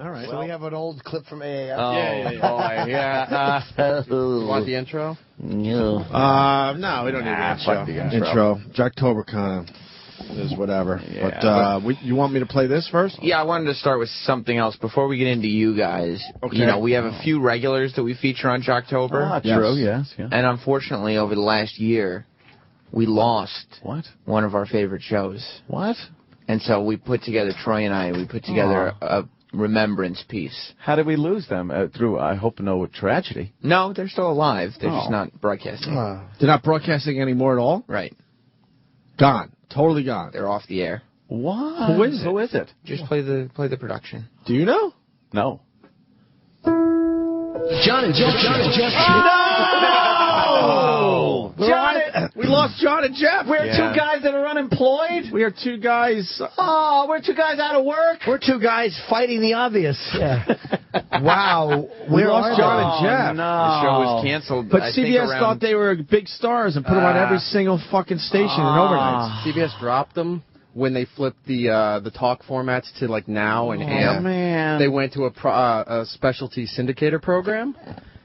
All right. So we have an old clip from AAF. Oh, yeah. Want the intro? No. No, we don't need the intro. Jocktober kind of is whatever. Yeah. But you want me to play this first? Yeah, I wanted to start with something else before we get into you guys. Okay. You know, we have a few regulars that we feature on Jocktober. True, yes. And unfortunately, over the last year, we lost one of our favorite shows. What? And so we put together, Troy and I, we put together a remembrance piece. How did we lose them? Through, I hope, no tragedy. No, they're still alive. They're just not broadcasting. They're not broadcasting anymore at all? Right. Gone. Totally gone. They're off the air. What? Who is it? Who is it? Just play the production. Do you know? No. John and Jeff. No! We lost John and Jeff. We're two guys that are unemployed? We are two guys. Oh, we're two guys out of work? We're two guys fighting the obvious. Yeah. Wow. We lost John and Jeff. No. The show was canceled. But I think CBS around... thought they were big stars and put them on every single fucking station in overnights. CBS dropped them when they flipped the talk formats to like Now and AM. Oh, man. They went to a specialty syndicator program,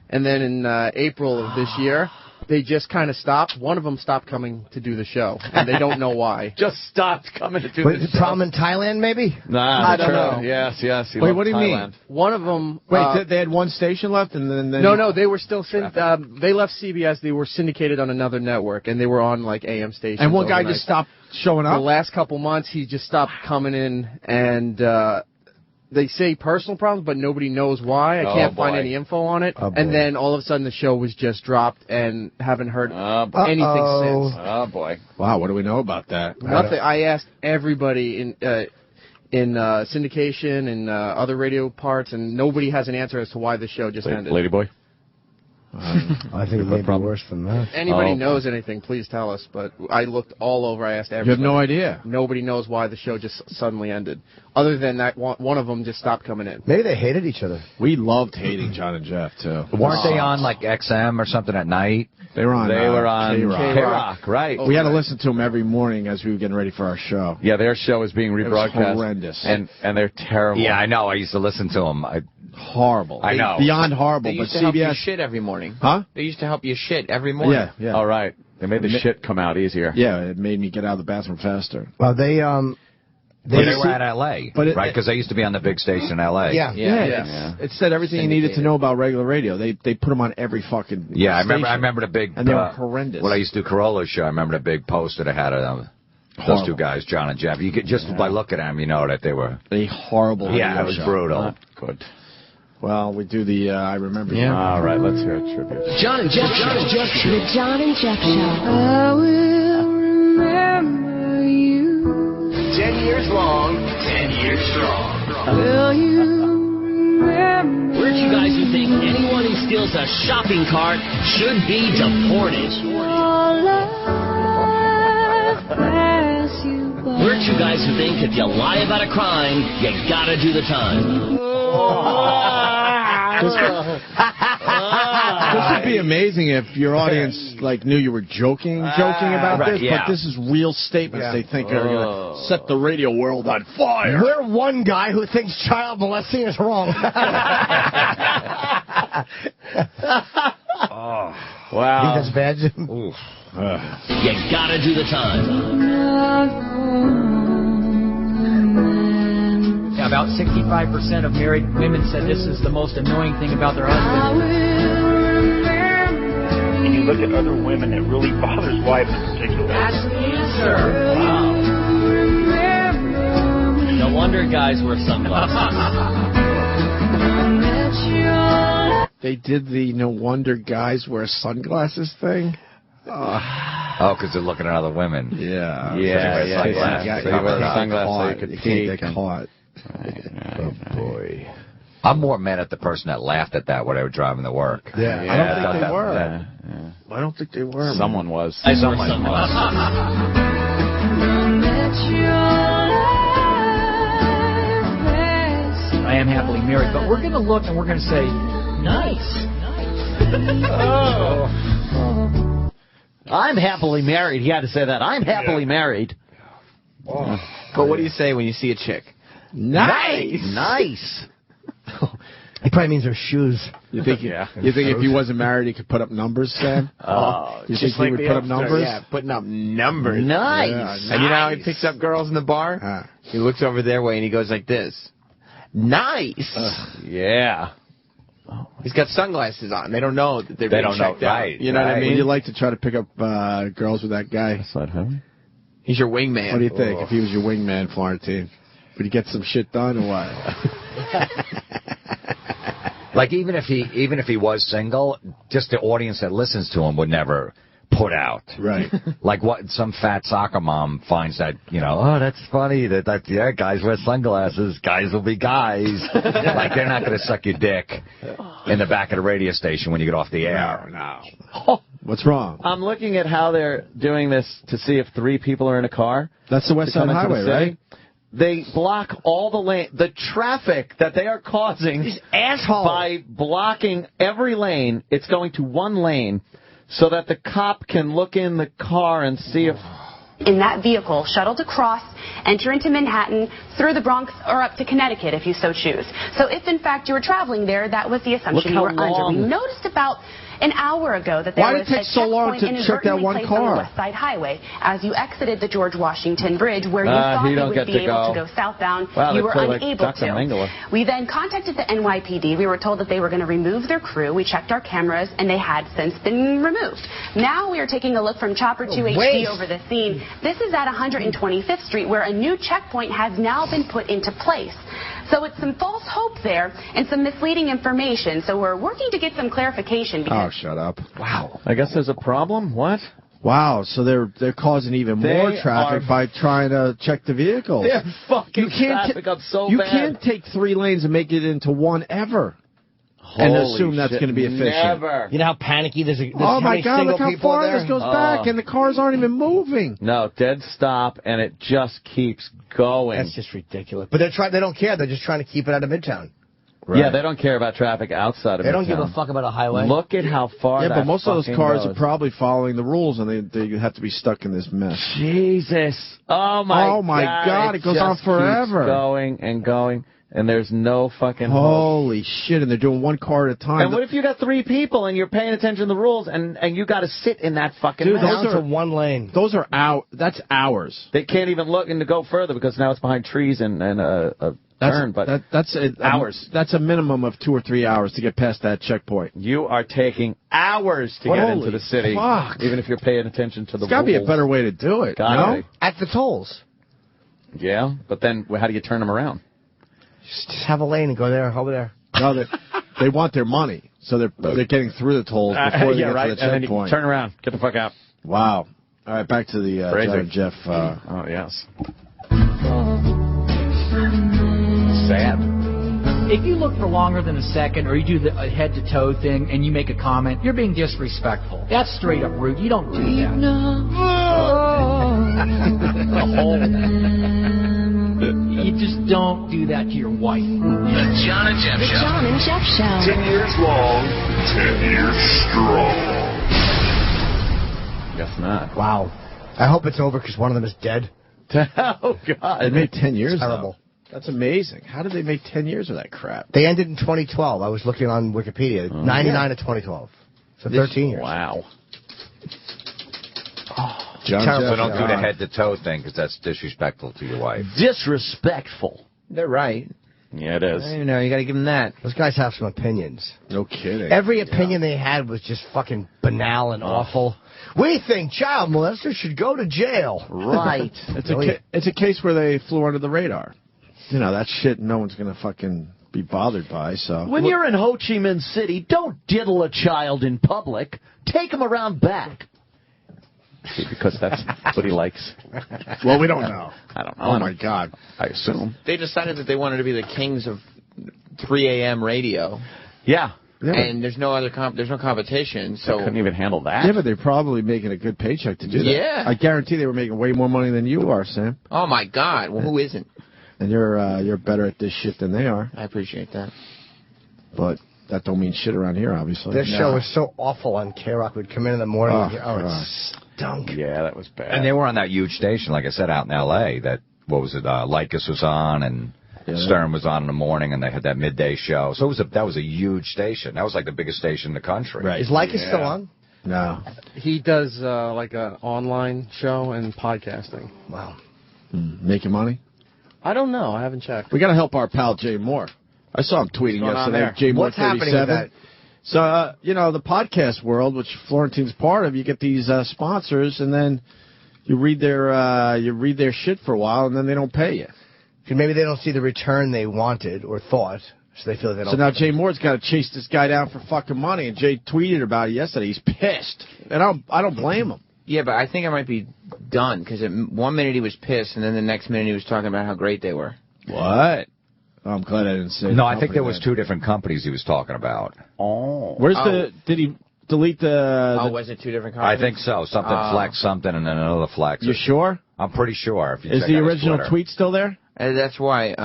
and then in April of this year, they just kind of stopped. One of them stopped coming to do the show, and they don't know why. Just stopped coming to do Wait, this the problem in Thailand, maybe? Nah, I don't know. Yes. Wait, what do you mean? One of them. Wait, they had one station left, and then No, they were still they left CBS. They were syndicated on another network, and they were on like AM stations. And one guy overnight. just stopped showing up. The last couple months, he just stopped coming in, and they say personal problems, but nobody knows why. I can't find any info on it. And then all of a sudden, the show was just dropped, and haven't heard anything since. Oh boy! Wow, what do we know about that? Nothing. I asked everybody in syndication and other radio parts, and nobody has an answer as to why the show just ended. Ladyboy. I think it may be worse than that. If anybody knows anything, please tell us. But I looked all over. I asked everybody. You have no idea. Nobody knows why the show just suddenly ended. Other than that, one of them just stopped coming in. Maybe they hated each other. We loved hating John and Jeff, too. Weren't they on, like, XM or something at night? They were on K-Rock, right. We had to listen to them every morning as we were getting ready for our show. Yeah, their show is being rebroadcast. It was horrendous. And they're terrible. Yeah, I know. I used to listen to them. Horrible. I know. Beyond horrible. They used but to help you CBS... shit every morning. Huh? They used to help you shit every morning. Yeah. All right. They made the shit come out easier. Yeah, it made me get out of the bathroom faster. Well, they were at L.A., right? Because they used to be on the big station in L.A. Yeah. It said everything you needed to know about regular radio. They put them on every fucking station. I remember the big... And they were horrendous. When I used to do Corolla's show, I remember the big poster they had of those two guys, John and Jeff. You could just by looking at them, you know that they were... A horrible Yeah, it was brutal. Not good. Well, we do the I remember. Yeah. All right, let's hear a tribute. John and Jeff Show. The John and Jeff Show. I will remember you. 10 years long, 10 years strong. Will you remember? We're two guys who think anyone who steals a shopping cart should be deported. We're two guys who think if you lie about a crime, you gotta do the time. This would be amazing if your audience knew you were joking about this, but this is real statements they think are going to set the radio world on fire. We're one guy who thinks child molesting is wrong. Wow. You think that's bad, Jim? You gotta do the time. About 65% of married women said this is the most annoying thing about their husband. And you look at other women, it really bothers wives in particular. That's the answer. Wow. No wonder guys wear sunglasses. They did the no wonder guys wear sunglasses thing. Oh, because they're looking at other women. Yeah. So you wear sunglasses so you can't get caught. Oh, boy. I'm more mad at the person that laughed at that when they were driving to work. Yeah. I don't think they were. I don't think they were. Someone was. Someone was. I am happily married, but we're going to look and we're going to say, nice. I'm happily married. He had to say that. I'm happily married. But what do you say when you see a chick? Nice. Nice. He probably means her shoes. You think? You think if he wasn't married, he could put up numbers, Sam? You think he would put up numbers? Yeah, putting up numbers. Nice. Yeah, and you know how he picks up girls in the bar? He looks over their way and he goes like this. Nice. Yeah. He's got sunglasses on. They don't know that they're being checked out. Right, you know what I mean? Would you like to try to pick up girls with that guy? That's not him. He's your wingman. What do you think? If he was your wingman, Florentine, would he get some shit done or what? Like even if he was single, just the audience that listens to him would never put out. Right. Like what some fat soccer mom finds that, oh, that's funny that yeah, guys wear sunglasses, guys will be guys. Like they're not going to suck your dick in the back of the radio station when you get off the air. No. What's wrong? I'm looking at how they're doing this to see if 3 people are in a car. That's the West Side Highway, right? They block all the traffic that they are causing. These assholes. By blocking every lane. It's going to one lane so that the cop can look in the car and see if... In that vehicle, shuttled across, enter into Manhattan, through the Bronx, or up to Connecticut if you so choose. So if, in fact, you were traveling there, that was the assumption you were under. We noticed about an hour ago that there was a checkpoint inadvertently placed on the West Side Highway. As you exited the George Washington Bridge, where you thought you would be able to go southbound, you were unable to. We then contacted the NYPD. We were told that they were going to remove their crew. We checked our cameras, and they had since been removed. Now we are taking a look from Chopper 2 HD over the scene. This is at 125th Street, where a new checkpoint has now been put into place. So it's some false hope there and some misleading information. So we're working to get some clarification. Oh, shut up. Wow. I guess there's a problem. What? Wow, so they're causing even more traffic by trying to check the vehicles. They're fucking traffic up so bad. You can't take 3 lanes and make it into one ever. And assume that's going to be efficient. Never. You know how panicky there's oh, my God, look how far this goes back, and the cars aren't even moving. No, dead stop, and it just keeps going. That's just ridiculous. But they don't care. They're just trying to keep it out of Midtown. Right. Yeah, they don't care about traffic outside of Midtown. They don't give a fuck about a highway. Look at how far Yeah, that but most of those cars goes. are probably following the rules, and they have to be stuck in this mess. Jesus. Oh, my God. It goes on forever. Keeps going and going. And there's no fucking holy shit! And they're doing one car at a time. And what if you got 3 people and you're paying attention to the rules and you got to sit in that fucking? Dude, those are one lane. Those are That's hours. They can't even look in to go further because now it's behind trees and a turn. But that's hours. That's a minimum of 2 or 3 hours to get past that checkpoint. You are taking hours to get into the city, even if you're paying attention to the rules. There's got to be a better way to do it. Gotta be. At the tolls. Yeah, but then how do you turn them around? Just have a lane and go there, over there. No, they want their money, so they're getting through the tolls before they get to the checkpoint. And then you turn around, get the fuck out. Wow. All right, back to the John and Jeff. Oh yes. Sad. If you look for longer than a second, or you do the head-to-toe thing, and you make a comment, you're being disrespectful. That's straight up rude. You don't do that. You just don't do that to your wife. The John and Jeff Show. The John and Jeff Show. 10 years long, 10 years strong. Guess not. Wow. I hope it's over because one of them is dead. Oh, God. They made 10 years, terrible. Though. That's amazing. How did they make 10 years of that crap? They ended in 2012. I was looking on Wikipedia. 99 to 2012. So 13 years. Wow. John, so don't do the head-to-toe thing because that's disrespectful to your wife. Disrespectful. They're right. Yeah, it is. You know, you got to give them that. Those guys have some opinions. No kidding. Every opinion they had was just fucking banal and awful. We think child molesters should go to jail. Right. It's a case where they flew under the radar. You know, that shit no one's going to fucking be bothered by, so... When you're in Ho Chi Minh City, don't diddle a child in public. Take him around back. Because that's what he likes. Well, we don't know. I don't know. Oh, my God. I assume. They decided that they wanted to be the kings of 3 a.m. radio. Yeah. And there's no other there's no competition, so... They couldn't even handle that. Yeah, but they're probably making a good paycheck to do that. Yeah. I guarantee they were making way more money than you are, Sam. Oh, my God. Well, who isn't? And you're better at this shit than they are. I appreciate that. But... that don't mean shit around here, obviously. This show was so awful on K-Rock. We'd come in the morning and it stunk. Yeah, that was bad. And they were on that huge station, like I said, out in L.A. That, what was it, Lycus was on, and Stern was on in the morning, and they had that midday show. So that was a huge station. That was like the biggest station in the country. Right. Is Lycus still on? No. He does like an online show and podcasting. Wow. Making money? I don't know. I haven't checked. We got to help our pal Jay Moore. I saw him tweeting yesterday. Jay Moore 37. So, the podcast world, which Florentine's part of, you get these sponsors, and then you read their shit for a while, and then they don't pay you. Because maybe they don't see the return they wanted or thought, so they feel they don't. So now Jay Moore's got to chase this guy down for fucking money, and Jay tweeted about it yesterday. He's pissed, and I don't blame him. Yeah, but I think I might be done, because 1 minute he was pissed, and then the next minute he was talking about how great they were. What? Oh, I'm glad I didn't say. No, I think there was 2 different companies he was talking about. Oh. Did he delete the... was it 2 different companies? I think so. Something Flex something, and then another Flex. You sure? I'm pretty sure. If you Is the original tweet still there? That's why.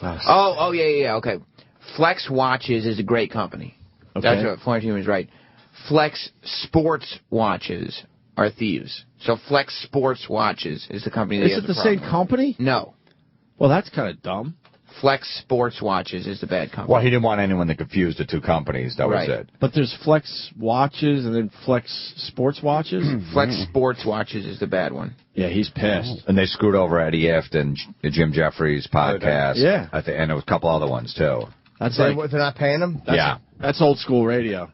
Yeah, okay. Flex Watches is a great company. Okay. That's what Florentine was right. Flex Sports Watches are thieves. So Flex Sports Watches is the company that Is it the same company? No. Well, that's kind of dumb. Flex Sports Watches is the bad company. Well, he didn't want anyone to confuse the 2 companies. That was it. But there's Flex Watches and then Flex Sports Watches? Flex Sports Watches is the bad one. Yeah, he's pissed. And they screwed over Eddie Ift and Jim Jeffries' podcast. Yeah. And there was a couple other ones, too. That's they're not paying them? That's old school radio.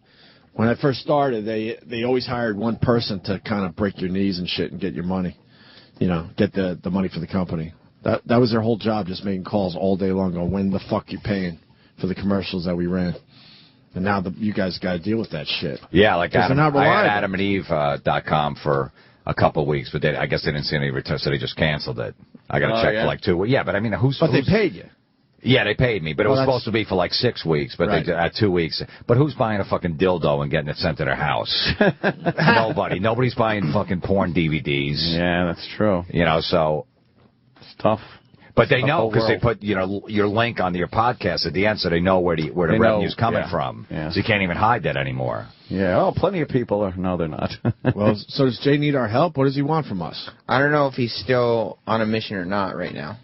When I first started, they always hired one person to kind of break your knees and shit and get your money. Get the money for the company. That was their whole job, just making calls all day long, going, when the fuck you paying for the commercials that we ran? And now you guys got to deal with that shit. Yeah, like I had Adam AdamandEve.com for a couple of weeks, but I guess they didn't see any return, so they just canceled it. I got to check for like 2 weeks. Yeah, but I mean, But they paid you. Yeah, they paid me, but it was supposed to be for like 6 weeks, but they had 2 weeks. But who's buying a fucking dildo and getting it sent to their house? Nobody. Nobody's buying fucking porn DVDs. Yeah, that's true. So... tough. But they know because they put your link on your podcast at the end, so they know where the revenue's coming from. Yeah. So you can't even hide that anymore. Yeah. Oh, plenty of people are. No, they're not. Well, so does Jay need our help? What does he want from us? I don't know if he's still on a mission or not right now.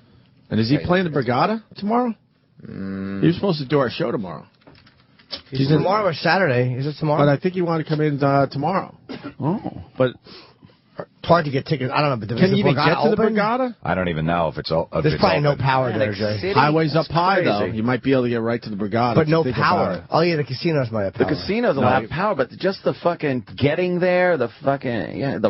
And is he playing the Brigada tomorrow? He was supposed to do our show tomorrow. He's tomorrow or Saturday? Is it tomorrow? But I think he wanted to come in tomorrow. Oh. But... it's hard to get tickets. I don't know, but can you even get to the Brigada? I don't even know if it's open. There's probably no power there, Jay. Highway's up high, though. You might be able to get right to the Brigada. But no power. Oh, yeah, the casinos might have power. The casinos will have power, but just the fucking getting there, the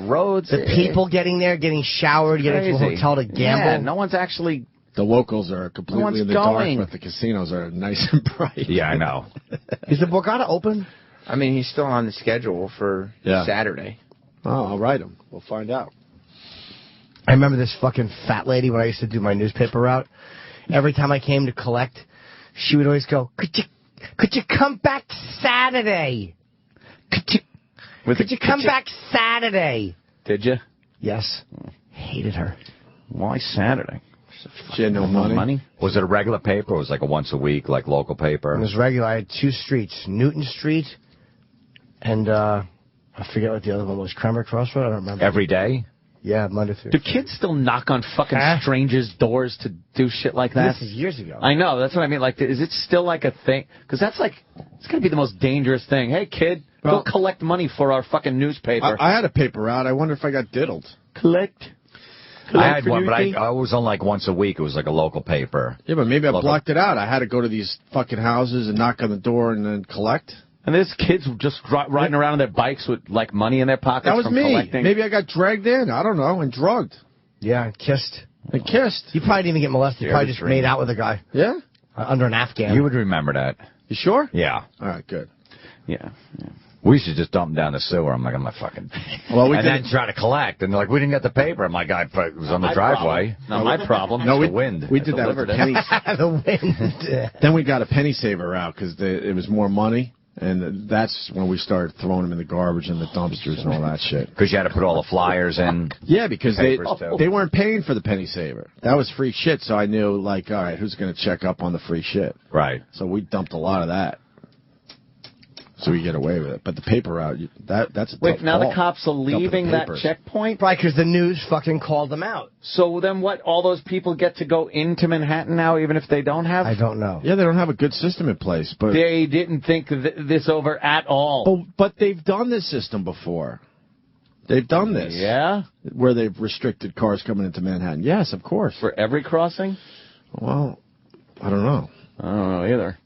roads. The people getting there, getting showered, getting to a hotel to gamble. Yeah, no one's actually... The locals are completely in the dark, but the casinos are nice and bright. Yeah, I know. Is the Borgata open? I mean, he's still on the schedule for Saturday. Oh, I'll write him. We'll find out. I remember this fucking fat lady when I used to do my newspaper route. Every time I came to collect, she would always go, Could you come back Saturday? Could you come back Saturday? Did you? Yes. Hated her. Why Saturday? She had no money. Was it a regular paper or was it like a once a week, like local paper? It was regular. I had 2 streets, Newton Street and I forget what the other one was, Kremer Crossroad? I don't remember. Every day? Yeah, Monday through. Do kids still knock on fucking strangers' doors to do shit like that? This is years ago. I know. That's what I mean. Like, is it still like a thing? Because that's like, it's going to be the most dangerous thing. Hey, kid, go collect money for our fucking newspaper. I had a paper route. I wonder if I got diddled. Collect I had one, but I was on like once a week. It was like a local paper. Yeah, but maybe I blocked it out. I had to go to these fucking houses and knock on the door and then collect. And there's kids just riding around on their bikes with like money in their pockets. That was from me. Collecting. Maybe I got dragged in. I don't know, and drugged. Yeah, kissed. And kissed. You probably didn't even get molested. You probably just made out with a guy. Yeah? Under an Afghan. You would remember that. You sure? Yeah. All right, good. Yeah. We should just dump them down the sewer. I'm like, I'm not fucking... Well, and then try to collect. And they're like, we didn't get the paper. I'm like, it was on the driveway. Not my problem. No, the wind. We did that with the penny. The wind. Then we got a penny saver out because it was more money. And that's when we started throwing them in the garbage and the dumpsters and all that shit. Because you had to put all the flyers in. Yeah, because they weren't paying for the penny saver. That was free shit, so I knew, like, all right, who's going to check up on the free shit? Right. So we dumped a lot of that. So we get away with it. But the paper route, that's a Wait, tough now call. the cops are leaving that checkpoint? Right, because the news fucking called them out. So then what, all those people get to go into Manhattan now, even if they don't have? I don't know. Yeah, they don't have a good system in place. But they didn't think this over at all. But they've done this system before. They've done this. Yeah? Where they've restricted cars coming into Manhattan. Yes, of course. For every crossing? Well, I don't know. I don't know either.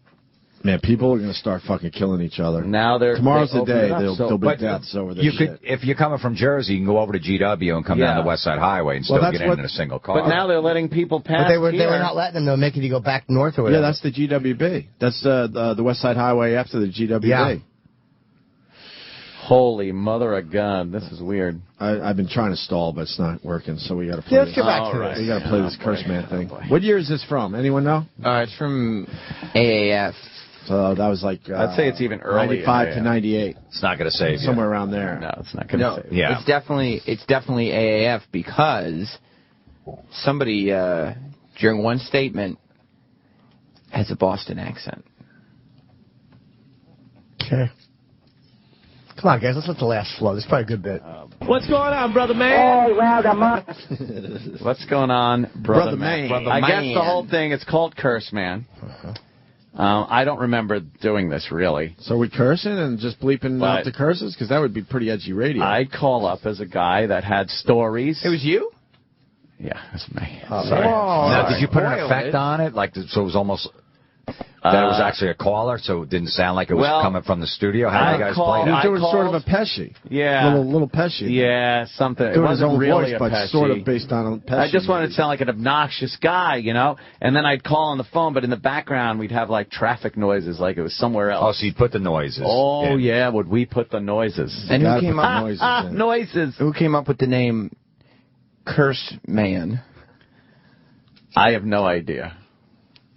Man, people are going to start fucking killing each other. Now Tomorrow's they the day. open it up, There'll be deaths over this shit. If you're coming from Jersey, you can go over to GW and come down the West Side Highway and still get in a single car. But now they're letting people pass. But they were not letting them. They were making you go back north or whatever. Yeah, that's the GWB. That's the West Side Highway after the GWB. Yeah. Holy mother of God, this is weird. I've been trying to stall, but it's not working. So we got to play. Let's get back to this. We got to play this Curse Man thing. What year is this from? Anyone know? It's from AAF. So that was like I'd say it's even early. 95 to 98. It's not going to save you. Somewhere around there. No, it's not going to save you. Yeah. It's definitely AAF because somebody during one statement has a Boston accent. Okay. Come on, guys, let's let the laughs flow. This is probably a good bit. What's going on, brother man? Hey, well, What's going on, brother man? Brother I guess man. the whole thing, it's called Curse Man. I don't remember doing this, really. So are we cursing and just bleeping out the curses? Because that would be pretty edgy radio. I'd call up as a guy that had stories. It was you? Yeah, it's me. Sorry. Now, did you put an effect on it? So it was almost... That it was actually a caller, so it didn't sound like it was coming from the studio. How did you guys play it? He was doing sort of a Pesci. Yeah. Little Pesci. Yeah, something. It Doing his wasn't own really voice, a but Pesci. sort of based on Pesci. I just wanted to sound like an obnoxious guy, you know? And then I'd call on the phone, but in the background we'd have, like, traffic noises, like it was somewhere else. Oh, so you'd put the noises. Oh, yeah, would we put the noises? And who came up noises? Who came up with the name Curse Man? I have no idea.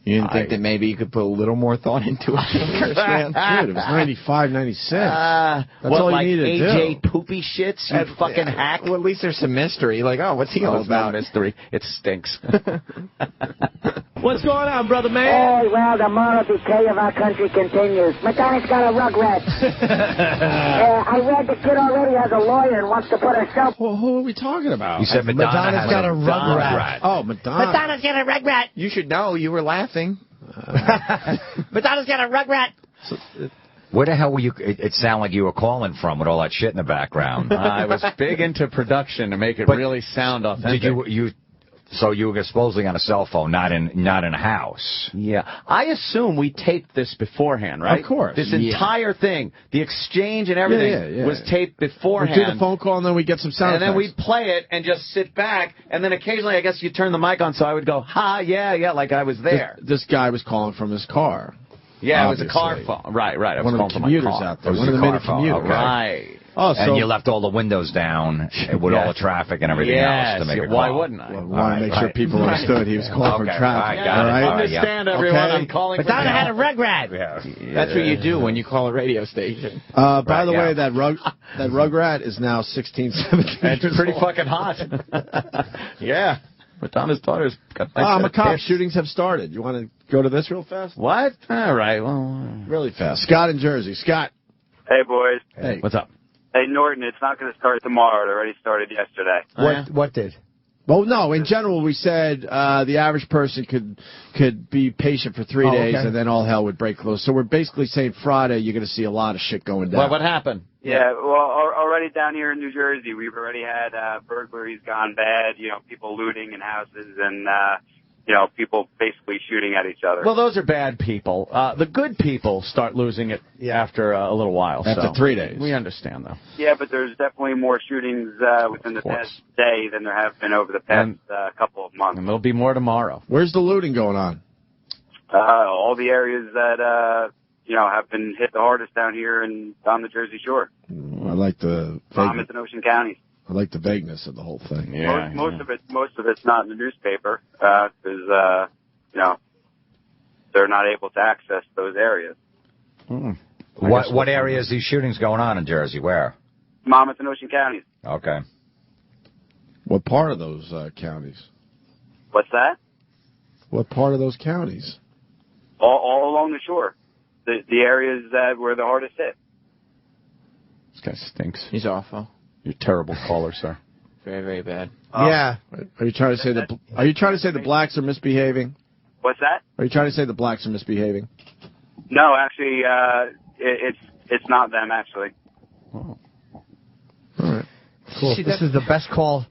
You didn't think that maybe you could put a little more thought into it? Curse Man? Dude, it was 95, 96. That's what, all you like needed to AJ do. Poopy shits, you fucking hack? Well, at least there's some mystery. Like, oh, what's he all It's not about? mystery. It stinks. What's going on, brother man? Hey, well, the moral decay of our country continues. Madonna's got a rugrat. I read the kid already has a lawyer and wants to put herself... Well, who are we talking about? You said Madonna's got a rugrat. Oh, Madonna. Madonna's got a rugrat. You should know. You were laughing. Madonna's got a rugrat. Where the hell were you? It sounded like you were calling from with all that shit in the background. I was big into production to make it really sound authentic. Did so you were supposedly on a cell phone, not in a house. Yeah. I assume we taped this beforehand, right? Of course. This entire thing, the exchange and everything was taped beforehand. We do the phone call and then we get some sound and then effects. we'd play it and just sit back, and then occasionally I guess you turn the mic on so I would go, ha, yeah, like I was there. This guy was calling from his car. Yeah, obviously. it was a car phone. Right. I was one of calling the from my commuters car. out there. It was One of the car many phone. commuters. Okay. Right. Oh, so and you left all the windows down with all the traffic and everything else to make a call. Why wouldn't I? Well, want to make sure people understood he was calling from traffic. Got it. I understand, everyone. I'm calling from Madonna had a rugrat. Yeah. That's what you do when you call a radio station. By the way, that rugrat is now 16, 17 It's pretty fucking hot. Yeah. Madonna's daughter's got nice I'm a cop. tits. Shootings have started. You want to go to this real fast? What? All right. Well, really fast. Scott in Jersey. Scott. Hey, boys. Hey. What's up? Hey, Norton, it's not going to start tomorrow. It already started yesterday. What did? Well, no. In general, we said the average person could be patient for 3 days, and then all hell would break loose. So we're basically saying Friday you're going to see a lot of shit going down. Well, what happened? Yeah, well, already down here in New Jersey, we've already had burglaries gone bad, people looting in houses and, people basically shooting at each other. Well, those are bad people. The good people start losing it after a little while. After 3 days. We understand, though. Yeah, but there's definitely more shootings within the past day than there have been over the past couple of months. And there'll be more tomorrow. Where's the looting going on? All the areas that, have been hit the hardest down here and on the Jersey Shore. I like the Monmouth and Ocean counties. I like the vagueness of the whole thing. Yeah, most of it's not in the newspaper because they're not able to access those areas. What areas these shootings going on in Jersey? Where? Monmouth and Ocean counties. Okay. What part of those counties? What's that? What part of those counties? All along the shore. The areas that were the hardest hit. This guy stinks. He's awful. You're a terrible caller, sir. Very, very bad. Yeah. Are you trying to say the blacks are misbehaving? What's that? Are you trying to say the blacks are misbehaving? No, actually, it's not them, actually. Oh. All right. Cool. See, this is the best call.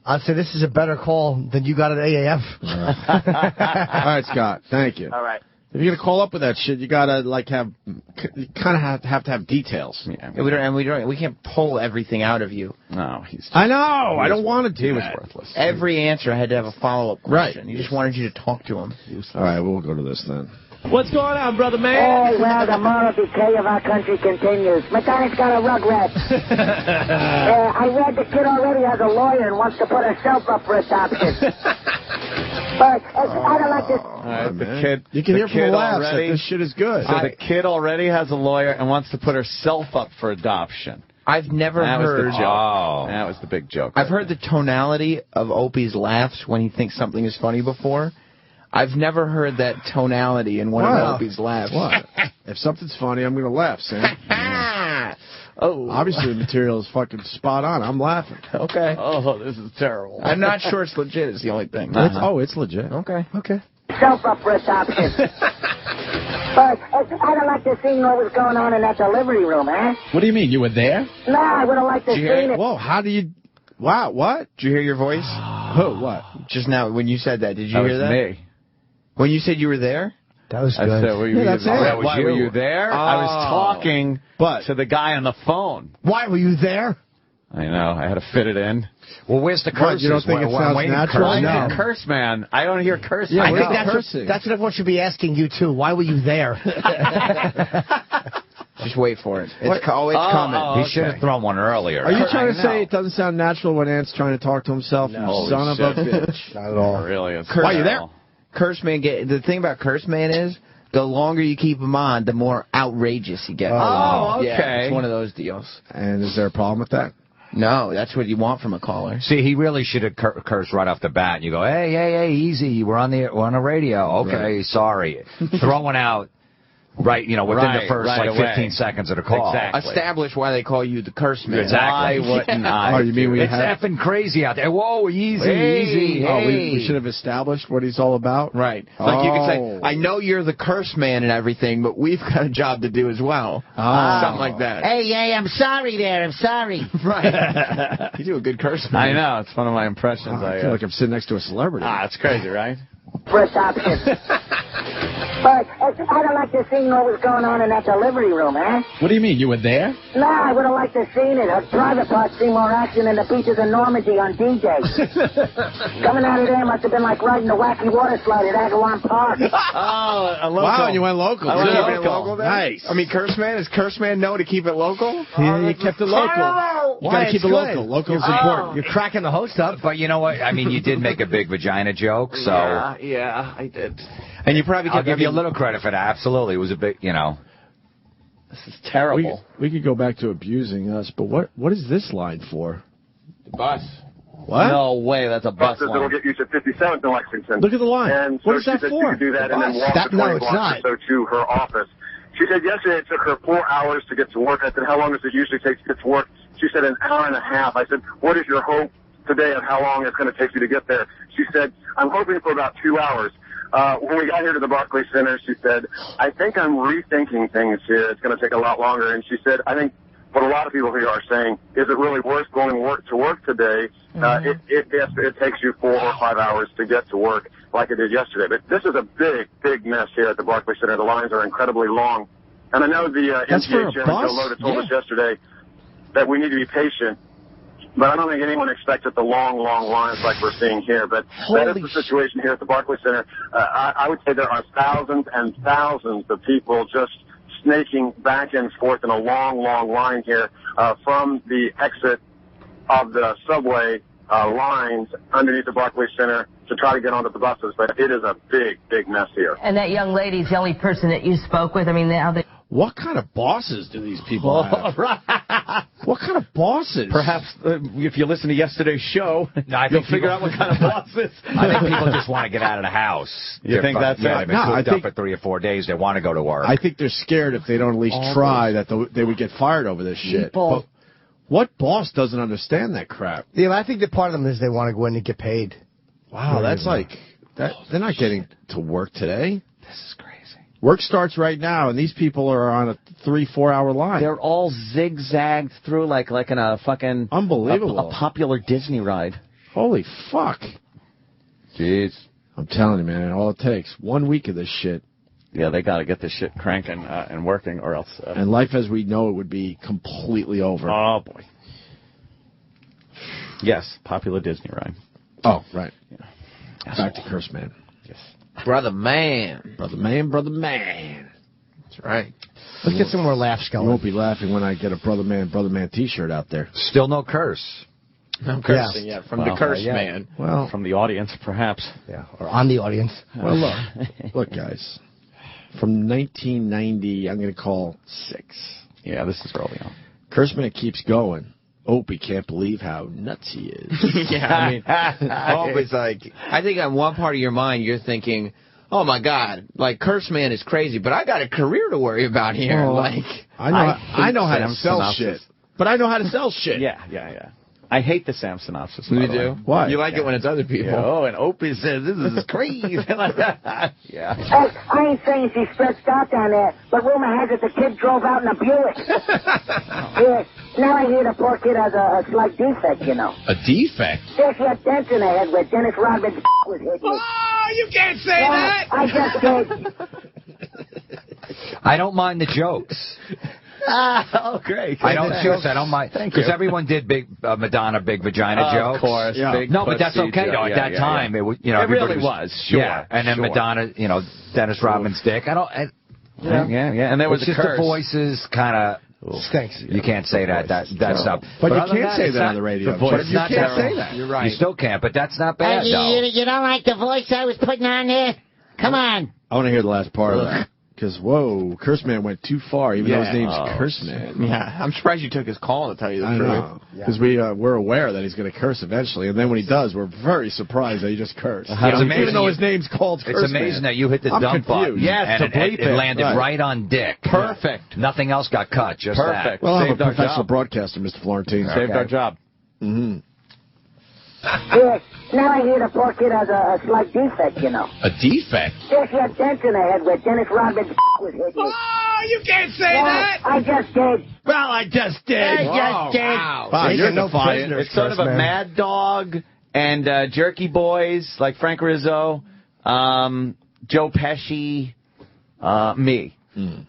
I'd say this is a better call than you got at AAF. All right, Scott. Thank you. All right. If you're gonna call up with that shit, you gotta you kind of have to have details. Yeah, we can't pull everything out of you. No, I know. I don't want to do He was that. worthless. Every answer had to have a follow-up question. Right. He just wanted you to talk to him. All right, we'll go to this then. What's going on, brother man? Oh, well, the moral decay of our country continues. Mechanic's got a rugrat. I read the kid already has a lawyer and wants to put herself up for adoption. But I don't like this. All right, the kid. You can hear from the laughs already, that this shit is good. So the kid already has a lawyer and wants to put herself up for adoption. I've never heard. Was the joke. That was the big joke. I've heard the tonality of Opie's laughs when he thinks something is funny before. I've never heard that tonality in one of Opie's laughs. What? If something's funny, I'm going to laugh, Sam. Oh. Obviously, the material is fucking spot on. I'm laughing. Okay. Oh, this is terrible. I'm not sure it's legit is the only thing. It's legit. Okay. Self up for adoption. But I don't like to see what was going on in that delivery room, eh? What do you mean? You were there? No, I would have liked to see it. Whoa, how do you... Wow, what? Did you hear your voice? Who, what? Just now, when you said that, did you hear That that? was me. When you said you were there? That was I good. said, were you, that's it. why were you there? I was talking to the guy on the phone. Why were you there? I know. I had to fit it in. Well, where's the curses? You don't think it sounds natural? No. Curse, man. I don't hear cursing. Yeah, I think that's what everyone should be asking you, too. Why were you there? Just wait for it. It's coming. He should have thrown one earlier. Are you trying to say it doesn't sound natural when Ant's trying to talk to himself? No. Son of a bitch. Not at all. Really? Why are you there? Curse Man the thing about Curse Man is the longer you keep him on, the more outrageous he gets. Oh, okay. Yeah, it's one of those deals. And is there a problem with that? No, that's what you want from a caller. See, he really should have cursed right off the bat. And you go, hey, easy. We're on the radio. Okay, right. Sorry. Throw one out. Right, within the first 15 seconds of the call. Exactly. Establish why they call you the Curse Man. Exactly. Why wouldn't I? Oh, you mean it's effing crazy out there. Whoa, easy. Hey. Oh, we should have established what he's all about? Right. Like you could say, I know you're the Curse Man and everything, but we've got a job to do as well. Something like that. Hey, I'm sorry there. I'm sorry. Right. You do a good Curse Man. I know. It's one of my impressions. I feel like I'm sitting next to a celebrity. It's crazy, right? First option. But I don't like to see what was going on in that delivery room, eh? What do you mean? You were there? No, I would have liked to seen it. Her private parts see more action than the beaches of Normandy on D-Day. Coming out of there must have been like riding the wacky water slide at Agawam Park. Wow, you went local. Local. Nice. I mean, Curse Man, does Curse Man know to keep it local? You kept it local. You got to keep it local. Local's important. You're cracking the host up. But you know what? I mean, you did make a big vagina joke, so... Yeah, I did. And you probably I'll give you a little credit for that. Absolutely. It was a big, This is terrible. We could go back to abusing us, but what is this line for? The bus. What? No way, that's a bus line. It'll get you to 57th in Lexington. Look at the line. And what so is that she said for? She could do that and then walk the 20 blocks or so to her office. She said yesterday it took her 4 hours to get to work. I said, how long does it usually take to get to work? She said an hour and a half. I said, what is your hope today of how long it's going to take you to get there? She said, I'm hoping for about 2 hours. When we got here to the Barclays Center, she said, I think I'm rethinking things here. It's going to take a lot longer. And she said, I think what a lot of people here are saying, is it really worth going to work today? It takes you 4 or 5 hours to get to work like it did yesterday. But this is a big, big mess here at the Barclays Center. The lines are incredibly long. And I know the MTA chairman, Joe Loda, told us yesterday that we need to be patient. But I don't think anyone expected the long, long lines like we're seeing here. But that is the situation here at the Barclays Center. I would say there are thousands and thousands of people just snaking back and forth in a long, long line here from the exit of the subway lines underneath the Barclays Center to try to get onto the buses. But it is a big, big mess here. And that young lady's the only person that you spoke with. I mean, now they... What kind of bosses do these people have? What kind of bosses? Perhaps if you listen to yesterday's show, you'll figure out what kind of bosses. I think people just want to get out of the house. You think that's it? They've been cooped up for 3 or 4 days. They want to go to work. I think they're scared if they don't at least try that they would get fired over this shit. But what boss doesn't understand that crap? Yeah, I think that part of them is they want to go in and get paid. Wow, that's like that. They're not getting to work today. This is crazy. Work starts right now, and these people are on a 3-4 hour line. They're all zigzagged through like in a fucking unbelievable a popular Disney ride. Holy fuck! Jeez, I'm telling you, man. All it takes 1 week of this shit. Yeah, they got to get this shit cranking and working, or else. And life as we know it would be completely over. Oh boy. Yes, popular Disney ride. Oh, right. Yeah. Back to Curse Man. Yes. Brother man. Brother man, brother man. That's right. Let's get some more laughs going. You won't be laughing when I get a brother man T-shirt out there. Still no curse. No cursing yet from the Curse Man. Well, from the audience, perhaps. Yeah, or on the audience. Well, look, guys. From 1990, I'm going to call 6. Yeah, this is early on. Curse Man keeps going. Opie can't believe how nuts he is. Yeah, I mean, Opie's like, I think on one part of your mind you're thinking, oh my God, like Curse Man is crazy, but I got a career to worry about here. Oh, like, I know how to sell shit, but I know how to sell shit. Yeah. I hate the Sam synopsis. You do? Why? You like it when it's other people. Yeah. Oh, and Opie says, this is crazy. Yeah. Hey, I ain't saying she's stretched out down there, but rumor has it the kid drove out in a Buick. Yeah, now I hear the poor kid has a slight defect, you know. A defect? Yeah, she had dents in her head where Dennis Rodman's was hitting. Oh, you can't say that! I just did. I don't mind the jokes. Oh, great. I don't mind. Because everyone did big Madonna, big vagina jokes. Of course. Yeah. Big no, but that's pussy okay. joke. At that time, it was, you know, it really was. Sure. Yeah, and then Madonna, you know, Dennis Rodman's dick. Yeah. And there was just curse. the voices kind of. Stinks. You can't say that stuff. But you can't say that on the radio. But You can't say that. You're right. You still can't, but that's not bad, though. You don't like the voice I was putting on there? Come on. I want to hear the last part of that. Because, whoa, Curse Man went too far, even though his name's Curse Man. Yeah, I'm surprised you took his call, to tell you the truth. Because we're aware that he's going to curse eventually, and then when he does, we're very surprised that he just cursed. Even though his name's called Curse Man. It's amazing that you hit the dump button. Yes, and it landed right on dick. Perfect. Nothing else got cut, just Perfect. that. Well, I'm a Saved our professional job. broadcaster, Mr. Florentine. Saved our job. Mm-hmm. Yes, now I hear the poor kid has a slight defect, you know. A defect? Yeah, she had dents in her head where Dennis Rodman's was hitting. Oh, you can't say that! I just did. Well, I just did. Wow, you're defiant. It's sort of a Mad Dog and Jerky Boys, like Frank Rizzo, Joe Pesci, me.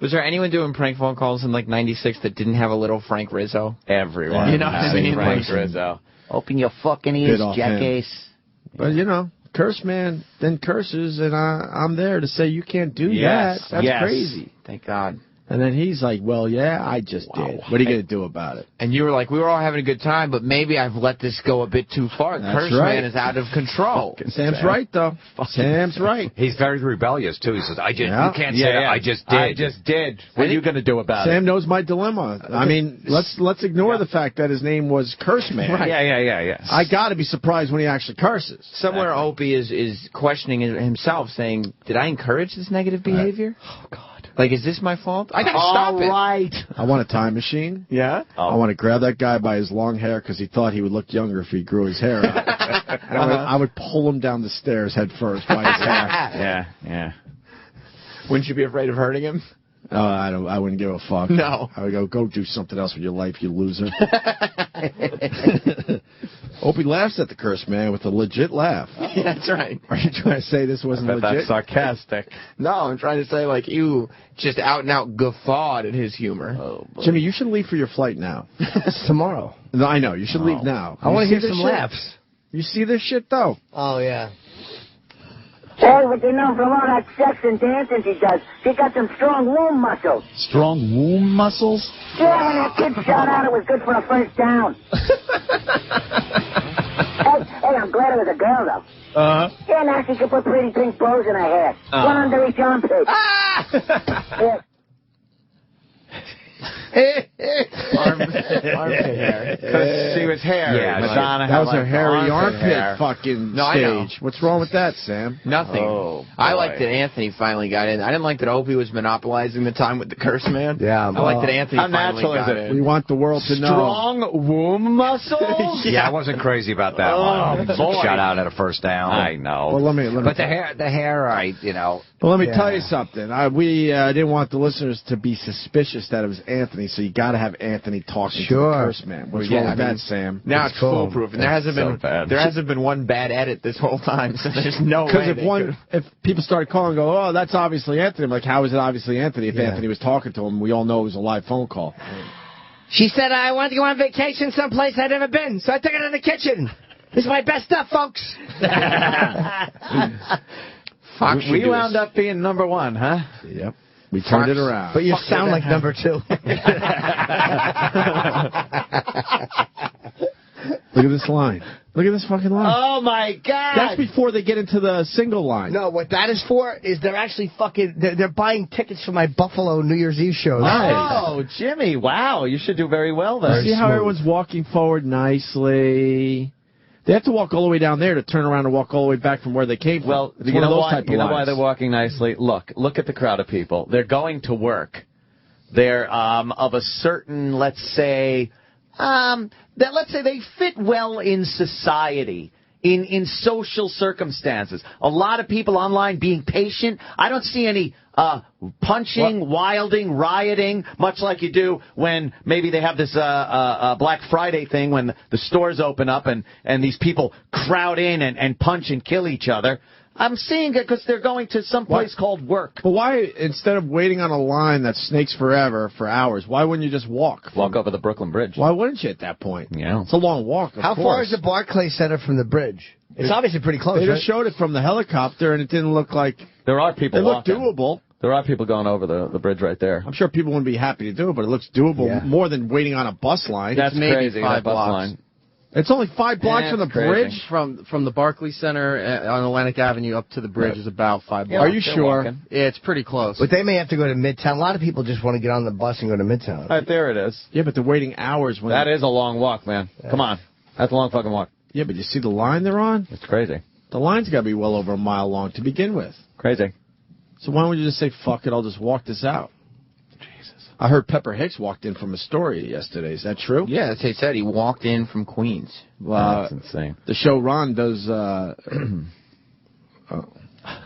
Was there anyone doing prank phone calls in like '96 that didn't have a little Frank Rizzo? Everyone. You know what I mean? Frank Rizzo. Open your fucking ears, jackass. But, you know, Curse Man then curses, and I'm there to say you can't do that. That's crazy. Thank God. And then he's like, well, yeah, I just did. What are you going to do about it? And you were like, we were all having a good time, but maybe I've let this go a bit too far. That's Curse right. Man is out of control. Sam's right, though. Sam's right. He's very rebellious, too. He says, you can't say that. I just did. I just did. What are you going to do about it? Sam knows my dilemma. I mean, let's ignore the fact that his name was Curse Man. Right. Yeah. I got to be surprised when he actually curses. Somewhere Opie is questioning himself, saying, did I encourage this negative behavior? Oh, God. Like, is this my fault? I got to stop it. All right. I want a time machine. Yeah? I want to grab that guy by his long hair because he thought he would look younger if he grew his hair out. And I would pull him down the stairs head first by his hair. Yeah. Wouldn't you be afraid of hurting him? I wouldn't give a fuck. No. I would go do something else with your life, you loser. Opie laughs at the Curse Man with a legit laugh. Yeah, that's right. Are you trying to say this wasn't legit? That's sarcastic. No, I'm trying to say, like, you just out and out guffawed at his humor. Oh, Jimmy, you should leave for your flight now. It's tomorrow. No, I know. You should leave now. I want to hear this some shit? laughs. You see this shit, though? Oh, yeah. Hey, but you know, from all that sex and dancing she does, she got some strong womb muscles. Strong womb muscles? Yeah, when that kid shot out, it was good for a first down. hey, I'm glad it was a girl, though. Uh-huh. Yeah, now she can put pretty pink bows in her hair. One under each armpit. Armpit. Armpit hair. Because she was hairy. Yeah, Madonna that had was her like hairy armpit hair. armpit fucking No, I know. stage. What's wrong with that, Sam? Nothing. Oh, I boy. liked that Anthony finally got in. I didn't like that Opie was monopolizing the time with the curse man. Yeah, I like that Anthony how finally natural is got it? in. We want the world to know. Strong womb muscles? Yeah, I wasn't crazy about that one. Boy. Shut out at a first down. I know. Well, let me. But the hair, you know. Well, let me tell you something. We didn't want the listeners to be suspicious that it was Anthony, so you got to have Anthony talking to the curse man. What's wrong with that, Sam? Now it's foolproof, and there hasn't been one bad edit this whole time. So there's no way. Because if people started calling and go, oh, that's obviously Anthony, I'm like, how is it obviously Anthony? If Anthony was talking to him, we all know it was a live phone call. She said, I wanted to go on vacation someplace I'd never been, so I took it in the kitchen. This is my best stuff, folks. Fox, we wound up being number one, huh? Yep. We turned it around. But you sound like number 2. Look at this line. Look at this fucking line. Oh, my God. That's before they get into the single line. No, what that is for is they're actually they're buying tickets for my Buffalo New Year's Eve show. Oh, Jimmy, wow. You should do very well there. See how everyone's walking forward nicely? They have to walk all the way down there to turn around and walk all the way back from where they came from. Well, It's you one of know those why? type of You know why lines. they're walking nicely? Look at the crowd of people. They're going to work. They're of a certain, let's say they fit well in society. In social circumstances. A lot of people online being patient. I don't see any punching, wilding, rioting, much like you do when maybe they have this Black Friday thing when the stores open up and these people crowd in and punch and kill each other. I'm seeing it because they're going to some place called work. But why, instead of waiting on a line that snakes forever for hours, why wouldn't you just walk? Walk over the Brooklyn Bridge. Why wouldn't you at that point? Yeah. It's a long walk, How far is the Barclays Center from the bridge? It's obviously pretty close, They right? just showed it from the helicopter, and it didn't look like... There are people It looked walking. doable. There are people going over the bridge right there. I'm sure people wouldn't be happy to do it, but it looks doable more than waiting on a bus line. That's maybe crazy, 5 that bus blocks. line. It's only 5 blocks from the Crazy. bridge? From the Barclays Center on Atlantic Avenue up to the bridge is about 5 blocks. Are you sure? Yeah, it's pretty close. But they may have to go to Midtown. A lot of people just want to get on the bus and go to Midtown. Right there it is. Yeah, but they're waiting hours. When That is a long walk, man. Come on. That's a long fucking walk. Yeah, but you see the line they're on? It's crazy. The line's got to be well over a mile long to begin with. Crazy. So why don't you just say, fuck it, I'll just walk this out? Jesus. I heard Pepper Hicks walked in from Astoria yesterday. Is that true? Yeah, that's what he said. He walked in from Queens. That's insane. The show Ron does... What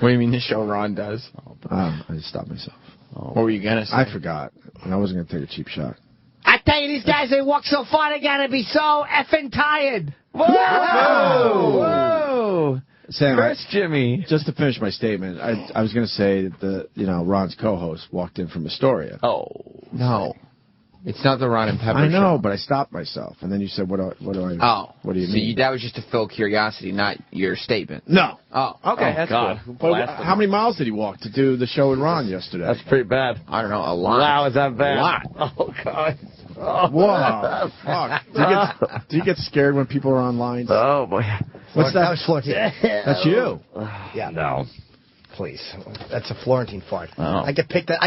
do you mean the show Ron does? I just stopped myself. What were you going to say? I forgot. And I wasn't going to take a cheap shot. I tell you, these guys, they walk so far, they got to be so effing tired. Whoa! Whoa! Sam, First, Jimmy. Just to finish my statement, I was going to say that Ron's co-host walked in from Astoria. Oh. No. It's not the Ron and Pepper I know, show. but I stopped myself. And then you said, what do I What do you so mean? that was just to fill curiosity, not your statement. No. Oh, okay. That's God. But how many miles did he walk to do the show with Ron yesterday? That's pretty bad. I don't know, a lot. Wow, is that bad? A lot. Oh, God. Whoa. Fuck. Do you get scared when people are online? Oh, boy. What's that? That was Florentine. That's you. Yeah. No. Please. That's a Florentine fart. Oh. I could pick that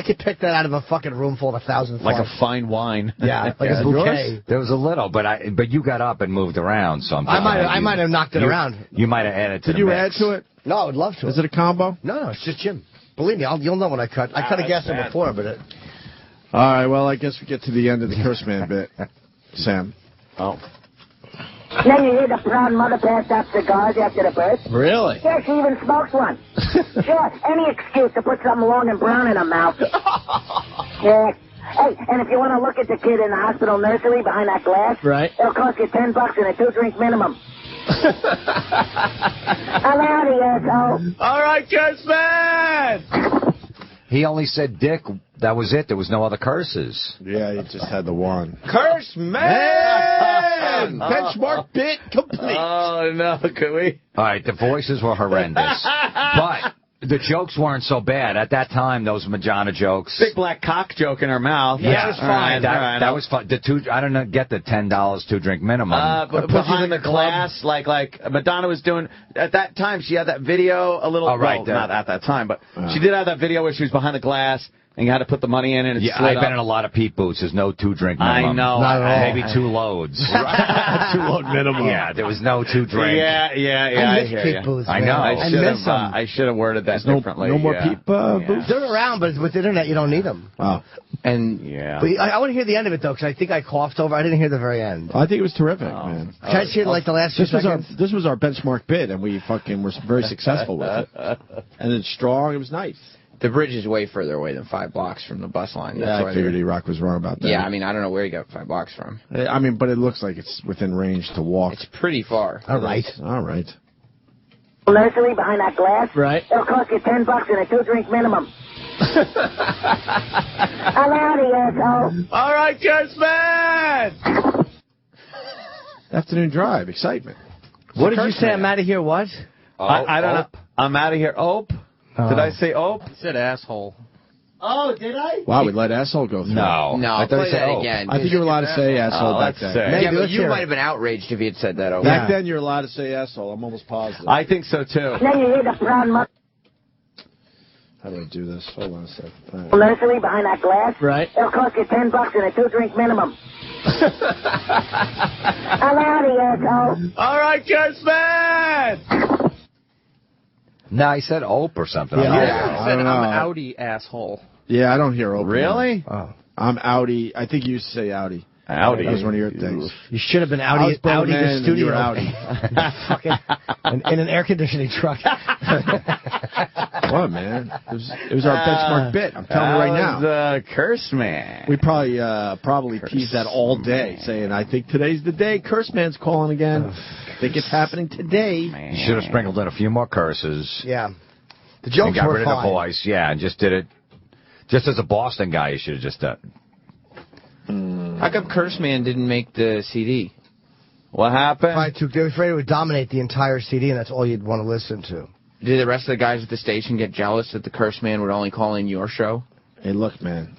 out of a fucking room full of 1,000 farts. Like a fine wine. Yeah, like a bouquet. There was a little, but you got up and moved around. So I might have knocked it around. You might have added to Did the you mix. add to it? No, I would love to. Is it a combo? No, it's just Jim. Believe me, you'll know when I cut. I cut a gas one before, but it... All right, well, I guess we get to the end of the Curse Man bit. Sam. Oh. Then you hear the proud mother pass out cigars after the birth. Really? Yeah, she even smokes one. Sure, any excuse to put something long and brown in her mouth. Yeah. Hey, and if you want to look at the kid in the hospital nursery behind that glass, right, it'll cost you $10 and a 2-drink minimum. I'm out of here, asshole. All right, Curse Man! He only said dick. That was it. There was no other curses. Yeah, he just had the one. Curse Man! Benchmark bit complete. Oh, no, can we? All right, the voices were horrendous. But the jokes weren't so bad. At that time, those Madonna jokes. Big black cock joke in her mouth. Yeah, that was fine. That was fun. I don't know, get the $10 2-drink minimum. But behind the glass, like Madonna was doing at that time. She had that video a little. Oh, right, well, not at that time, but she did have that video where she was behind the glass And you had to put the money in and it slid I've been up. in a lot of Pete booths. There's no 2-drink minimum. I know. Not at all. Maybe 2 loads. 2-load minimum. Yeah, there was no 2-drink. Yeah, I miss hear Pete you. booths, I man. know. I should have worded that differently. No more yeah. Peep booths? They're around, but with the internet, you don't need them. Oh. And yeah. But I want to hear the end of it, though, because I think I coughed over. I didn't hear the very end. I think it was terrific, man. Can I just hear, like, the last few seconds? This was our benchmark bid, and we fucking were very successful with it. And it's strong. It was nice. the bridge is way further away than 5 blocks from the bus line. Yeah, I figured E-Rock was wrong about that. Yeah, I mean, I don't know where you got 5 blocks from. I mean, but it looks like it's within range to walk. It's pretty far. All right. All right. Nursery behind that glass. Right. It'll cost you $10 and a 2-drink minimum. I'm out of here, asshole. All right, Kurtzman! Afternoon drive, excitement. What did you say? I'm out of here. What? I don't know. I'm out of here. Ope. Did I say ope? You said asshole. Oh, did I? Wow, we let asshole go through. No, I thought play you said that ope. again. I think you were allowed to say asshole back then. Yeah, but you might have been outraged if you had said that over. Back then, you're allowed to say asshole. I'm almost positive. I think so too. Then you hear the brown mother. How do I do this? Hold on a second. All right. Nursery behind that glass. Right. It'll cost you $10 and a 2-drink minimum. I'm out of here, asshole. All right, Kurtzman! No, he said ope or something. Yeah, I said don't know. I'm outie asshole. Yeah, I don't hear open. Really? Oh. I'm outie. I think you used to say outie. Outie. That was one of your things. You should have been I was outie Bowman the and studio. you were outie. Fucking in an air conditioning truck. What, man? It was our benchmark bit. I'm telling you right now. The curse man. We probably teased that all day, saying, I think today's the day. Curse Man's calling again. I think it's happening today. You should have sprinkled in a few more curses. Yeah. The And jokes got were rid of fine. the voice. Yeah, and just did it. Just as a Boston guy, you should have just done. How come Curse Man didn't make the CD? What happened? They were afraid it would dominate the entire CD, and that's all you'd want to listen to. Did the rest of the guys at the station get jealous that the Curse Man would only call in your show? Hey, look, man.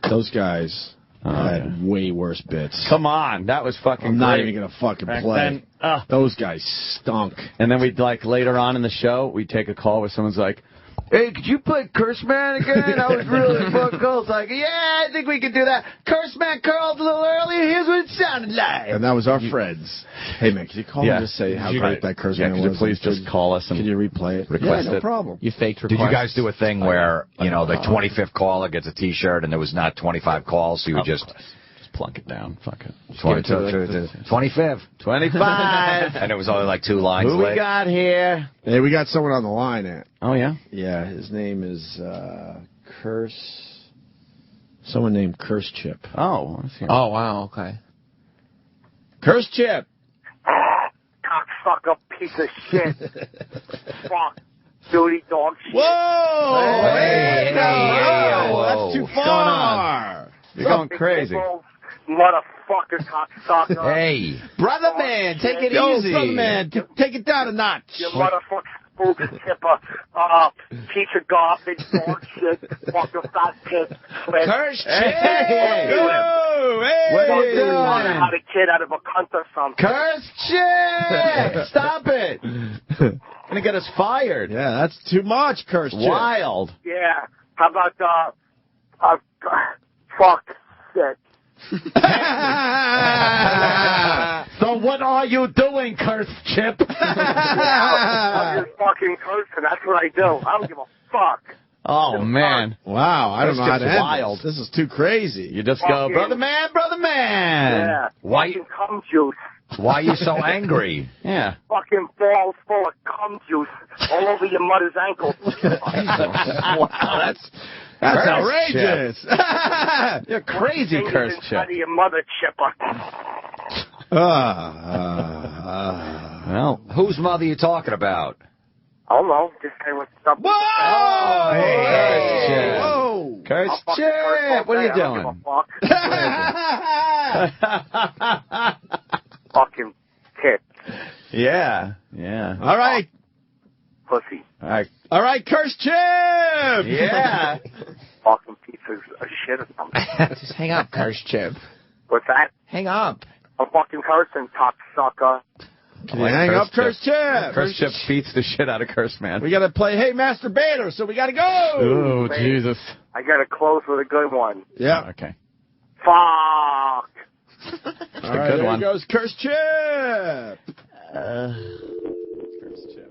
Those guys had way worse bits. Come on, that was fucking I'm not great. even going to fucking Back play. then, Those guys stunk. And then we'd later on in the show, we'd take a call where someone's like, "Hey, could you play Curse Man again? That was really fucking cool." It's like, yeah, I think we could do that. Curse Man called a little earlier. Here's what it sounded like. And that was our friends. Hey, man, can you call and just say how great that Curse Man was? Could you please just call us and can you replay it? request yeah, no it? problem. You faked Did requests. you guys do a thing where, the 25th caller gets a T-shirt and there was not 25 calls, so you would just plunk it down. Fuck it. 25th. 25. And it was only like 2 lines Who we late. got here? Hey, we got someone on the line. Oh, yeah? Yeah, his name is Curse. Someone named Curse Chip. Oh, let's hear it. Oh, wow, okay. Curse Chip! Cocksucker piece of shit. Fuck. Dirty dog shit. Whoa! Hey, whoa, that's too What's going far. You're going crazy. Motherfucker, cocksucker. Hey. Brother man, take it easy. Brother man, take it down a notch. You motherfucker, spook tipper, piece of garbage, dog shit, fucking fat pig. Curse Chip! Hey! Whoa! Hey! What are you doing? Had a kid out of a cunt or something. Curse Chip! Stop it! Gonna get us fired. Yeah, that's too much, Curse Chip. Wild. Yeah. How about, fuck shit. So what are you doing, Curse Chip? I'm just fucking cursing. That's what I do. I don't give a fuck. Oh, man. Wow, I don't know how to Curse Chip's end wild. this. This is too crazy. You just go, brother man, brother man. Yeah. Why- Fucking cum juice. Why are you so angry? Yeah. Fucking balls full of cum juice all over your mother's ankles. Wow, that's outrageous. You're crazy, Curse Chip. Inside of your mother, Chipper. Well, Whose mother you talking about? I don't know. Just say what's up. Whoa! Hey, Whoa! Curse I'll fucking curse all Chip, what are you day. I don't doing? give a fuck. Fucking tit. Yeah, yeah. All right. Pussy. All right, Curse Chip! Yeah. Fucking pieces of shit or something. Just hang up, Curse Chip. What's that? Hang up. I'm fucking cursing, cocksucker. Can you hang up Curse Chip? Curse Chip beats the shit out of Curse Man. We got to play Hey Masturbator, so we got to go. Oh, Jesus. I got to close with a good one. Yeah. Okay. Fuck. All right, good there one. goes Curse Chip. Curse Chip.